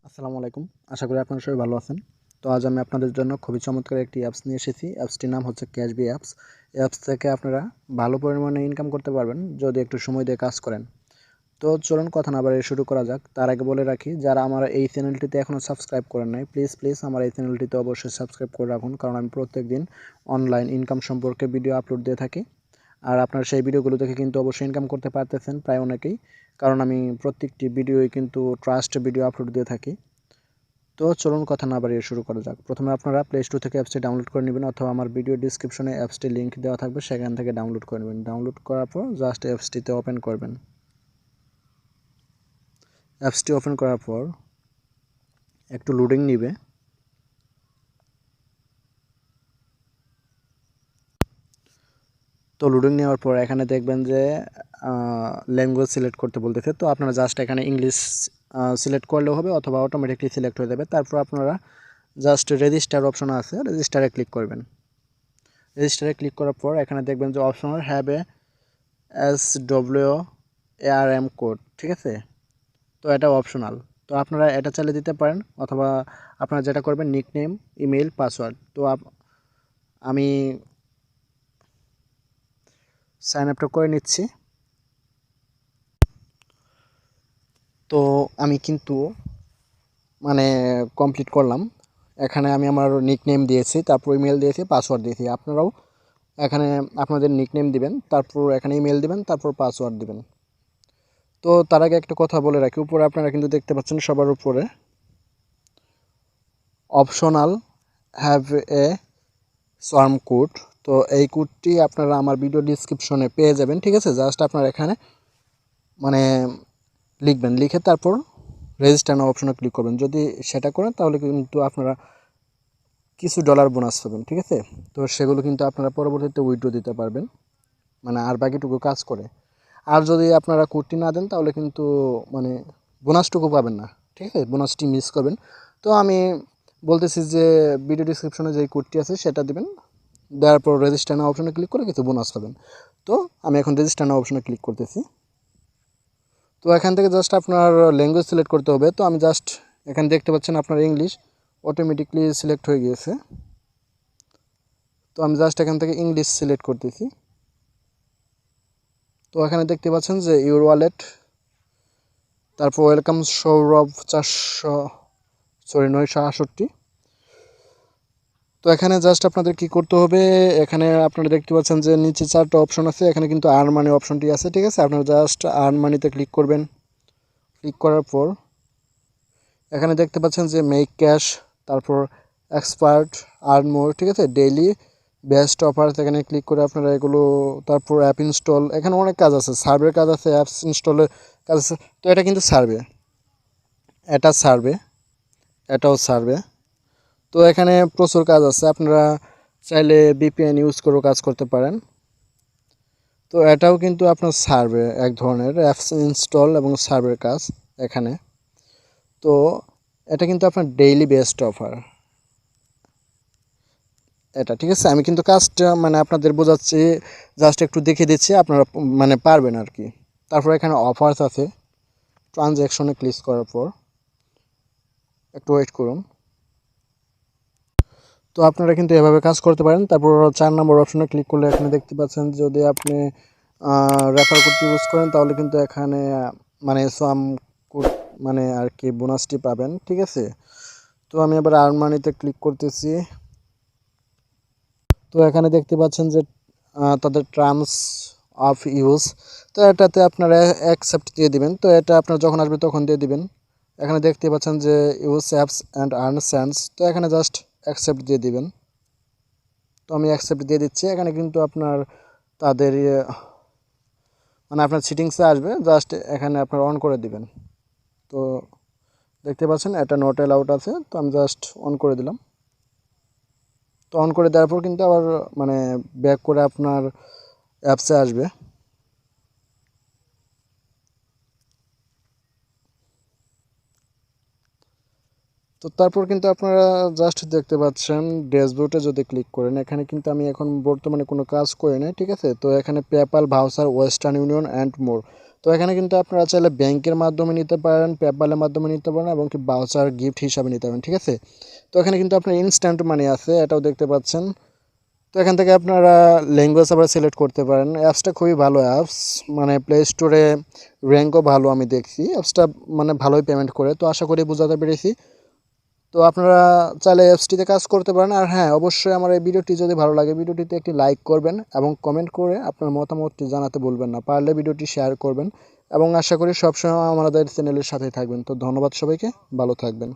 আসসালামু আলাইকুম। আশা করি আপনারা সবাই ভালো আছেন। তো আজ আমি আপনাদের জন্য খুবই চমৎকার একটি অ্যাপস নিয়ে এসেছি। অ্যাপসটির নাম হচ্ছে CashBee অ্যাপস। এই অ্যাপস থেকে আপনারা ভালো পরিমাণে ইনকাম করতে পারবেন যদি একটু সময় দিয়ে কাজ করেন। তো চলুন কথা না বাড়িয়ে শুরু করা যাক। তার আগে বলে রাখি, যারা আমার এই চ্যানেলটিতে এখনও সাবস্ক্রাইব করেন নাই, প্লিজ আমার এই চ্যানেলটিতে অবশ্যই সাবস্ক্রাইব করে রাখুন, কারণ আমি প্রত্যেকদিন অনলাইন ইনকাম সম্পর্কে ভিডিও আপলোড দিয়ে থাকি। আর আপনারা সেই ভিডিওগুলো দেখে কিন্তু অবশ্যই ইনকাম করতে পারতেছেন প্রায় অনেকেই, কারণ আমি প্রত্যেকটি ভিডিওই কিন্তু ট্রাস্ট ভিডিও আপলোড দিয়ে থাকি। তো চলুন কথা না বাড়িয়ে শুরু করা যাক। প্রথমে আপনারা প্লে স্টোর থেকে অ্যাপসটি ডাউনলোড করে নেবেন, অথবা আমার ভিডিও ডিসক্রিপশনে অ্যাপসটির লিঙ্ক দেওয়া থাকবে, সেখান থেকে ডাউনলোড করে নেবেন। ডাউনলোড করার পর জাস্ট অ্যাপসটিতে ওপেন করবেন। অ্যাপসটি ওপেন করার পর একটু লোডিং নিবে। তো লোডিং নেওয়ার পর এখানে দেখবেন যে ল্যাঙ্গুয়েজ সিলেক্ট করতে বলতেছে। তো আপনারা জাস্ট এখানে ইংলিশ সিলেক্ট করলেও হবে, অথবা অটোমেটিকলি সিলেক্ট হয়ে যাবে। তারপর আপনারা জাস্ট রেজিস্টার অপশন আছে, রেজিস্টারে ক্লিক করবেন। রেজিস্টারে ক্লিক করার পর এখানে দেখবেন যে অপশনাল হ্যাভ SWARM কোড, ঠিক আছে। তো এটা অপশনাল, তো আপনারা এটা চালিয়ে দিতে পারেন, অথবা আপনারা যেটা করবেন নিকনেম, ইমেল, পাসওয়ার্ড। তো আমি সাইন আপটা করে নিচ্ছি। তো আমি কিন্তু মানে কমপ্লিট করলাম। এখানে আমি আমার নিকনেম দিয়েছি, তারপর ইমেল দিয়েছি, পাসওয়ার্ড দিয়েছি। আপনারাও এখানে আপনাদের নিকনেম দিবেন, তারপর এখানে ইমেল দিবেন, তারপর পাসওয়ার্ড দিবেন। তো তার আগে একটা কথা বলে রাখি, উপরে আপনারা কিন্তু দেখতে পাচ্ছেন সবার উপরে optional have a swarm code. তো এই কোডটি আপনারা আমার ভিডিও ডিসক্রিপশনে পেয়ে যাবেন, ঠিক আছে। জাস্ট আপনারা এখানে মানে লিখবেন, লিখে তারপর রেজিস্টার নাও অপশনে ক্লিক করবেন। যদি সেটা করেন তাহলে কিন্তু আপনারা কিছু ডলার বোনাস পাবেন, ঠিক আছে। তো সেগুলো কিন্তু আপনারা পরবর্তীতে উইথড্র দিতে পারবেন, মানে আর বাকিটুকু কাজ করে। আর যদি আপনারা কোডটি না দেন তাহলে কিন্তু মানে বোনাসটুকু পাবেন না, ঠিক আছে, বোনাসটি মিস করবেন। তো আমি বলতেছি যে ভিডিও ডিসক্রিপশনে যে কোডটি আছে সেটা দিবেন, দেওয়ার পর রেজিস্টার নাও অপশনে ক্লিক করে কিছু বোনাস পাবেন। তো আমি এখন রেজিস্টার নাও অপশনে ক্লিক করতেছি। তো এখান থেকে জাস্ট আপনার ল্যাঙ্গুয়েজ সিলেক্ট করতে হবে। তো আমি জাস্ট এখানে দেখতে পাচ্ছেন আপনার ইংলিশ অটোমেটিকলি সিলেক্ট হয়ে গিয়েছে। তো আমি জাস্ট এখান থেকে ইংলিশ সিলেক্ট করতেছি। তো এখানে দেখতে পাচ্ছেন যে ইউর ওয়ালেট, তারপর ওয়েলকাম সৌরভ 968। তো এখানে জাস্ট আপনাদের কি করতে হবে, এখানে আপনারা দেখতে পাচ্ছেন যে নিচে 4টা অপশন আছে, এখানে কিন্তু আর্ন মানি অপশনটি আছে, ঠিক আছে। আপনারা জাস্ট আর্ন মানিতে ক্লিক করবেন। ক্লিক করার পর এখানে দেখতে পাচ্ছেন যে মেক ক্যাশ, তারপর এক্সপার্ট, আর্ন মোর, ঠিক আছে, ডেইলি, বেস্ট অফার, এখানে ক্লিক করে আপনারা এগুলো, তারপর অ্যাপ ইনস্টল, এখানে অনেক কাজ আছে, সার্ভের কাজ আছে, অ্যাপস ইনস্টলের কাজ আছে। তো এটা কিন্তু সার্ভে, এটা সার্ভে, এটাও সার্ভে। তো এখানে প্রচুর কাজ আছে, আপনারা চাইলে VPN ইউজ করেও কাজ করতে পারেন। তো এটাও কিন্তু আপনার সার্ভে, এক ধরনের অ্যাপস ইনস্টল এবং সার্ভের কাজ এখানে। তো এটা কিন্তু আপনার ডেইলি বেস্ট অফার এটা, ঠিক আছে। আমি কিন্তু কাজটা মানে আপনাদের বোঝাচ্ছি, জাস্ট একটু দেখিয়ে দিচ্ছি, আপনারা মানে পারবেন আর কি। তারপর এখানে অফার্স আছে, ট্রানজ্যাকশনে ক্লিক করার পর একটু ওয়েট করুন। তো আপনারা কিন্তু এভাবে কাজ করতে পারেন। তারপর 4 নম্বর অপশনে ক্লিক করলে এখানে দেখতে পাচ্ছেন যদি আপনি রেফার কোড ইউজ করেন তাহলে কিন্তু এখানে মানে সাম কোড মানে আর কি বোনাসটি পাবেন, ঠিক আছে। তো আমি এবার আর্ন মানিতে ক্লিক করতেছি। তো এখানে দেখতে পাচ্ছেন যে তাদের টার্মস অফ ইউজ, তো এটাতে আপনারা অ্যাকসেপ্ট দিয়ে দিবেন। তো এটা আপনার যখন আসবে তখন দিয়ে দিবেন। এখানে দেখতে পাচ্ছেন যে use apps and earn cents, তো এখানে জাস্ট অ্যাকসেপ্ট দিয়ে দিবেন। তো আমি অ্যাকসেপ্ট দিয়ে দিচ্ছি। এখানে কিন্তু আপনার তাদের মানে আপনার সিটিংসে আসবে, জাস্ট এখানে আপনার অন করে দিবেন। তো দেখতে পাচ্ছেন এটা নট অ্যালাউড আছে, তো আমি জাস্ট অন করে দিলাম। তো অন করে দেওয়ার পর কিন্তু আবার মানে ব্যাক করে আপনার অ্যাপসে আসবে। তো তারপর কিন্তু আপনারা জাস্ট দেখতে পাচ্ছেন ড্যাশবোর্ডে যদি ক্লিক করেন, এখানে কিন্তু আমি এখন বর্তমানে কোনো কাজ করি নাই, ঠিক আছে। তো এখানে PayPal, voucher, western union and more, তো এখানে কিন্তু আপনারা চাইলে ব্যাংকের মাধ্যমে নিতে পারেন, পেপ্যালের মাধ্যমে নিতে পারেন এবং কি ভাউচার গিফট হিসাবে নিতে পারেন, ঠিক আছে। তো এখানে কিন্তু আপনার ইনস্ট্যান্ট মানি আছে, এটাও দেখতে পাচ্ছেন। তো এখান থেকে আপনারা ল্যাঙ্গুয়েজ আবার সিলেক্ট করতে পারেন। অ্যাপসটা খুবই ভালো অ্যাপস, মানে প্লে স্টোরে র্যাঙ্কও ভালো আমি দেখছি। অ্যাপসটা মানে ভালোই পেমেন্ট করে, তো আশা করি বোঝাতে পেরেছি। তো আপনারা চাইলে অ্যাপসটিতে কাজ করতে পারেন। আর হ্যাঁ, অবশ্যই আমার এই ভিডিওটি যদি ভালো লাগে ভিডিওটিতে একটি লাইক করবেন এবং কমেন্ট করে আপনার মতামতটি জানাতে ভুলবেন না। পারলে ভিডিওটি শেয়ার করবেন এবং আশা করি সবসময় আমাদের চ্যানেলের সাথেই থাকবেন। তো ধন্যবাদ সবাইকে, ভালো থাকবেন।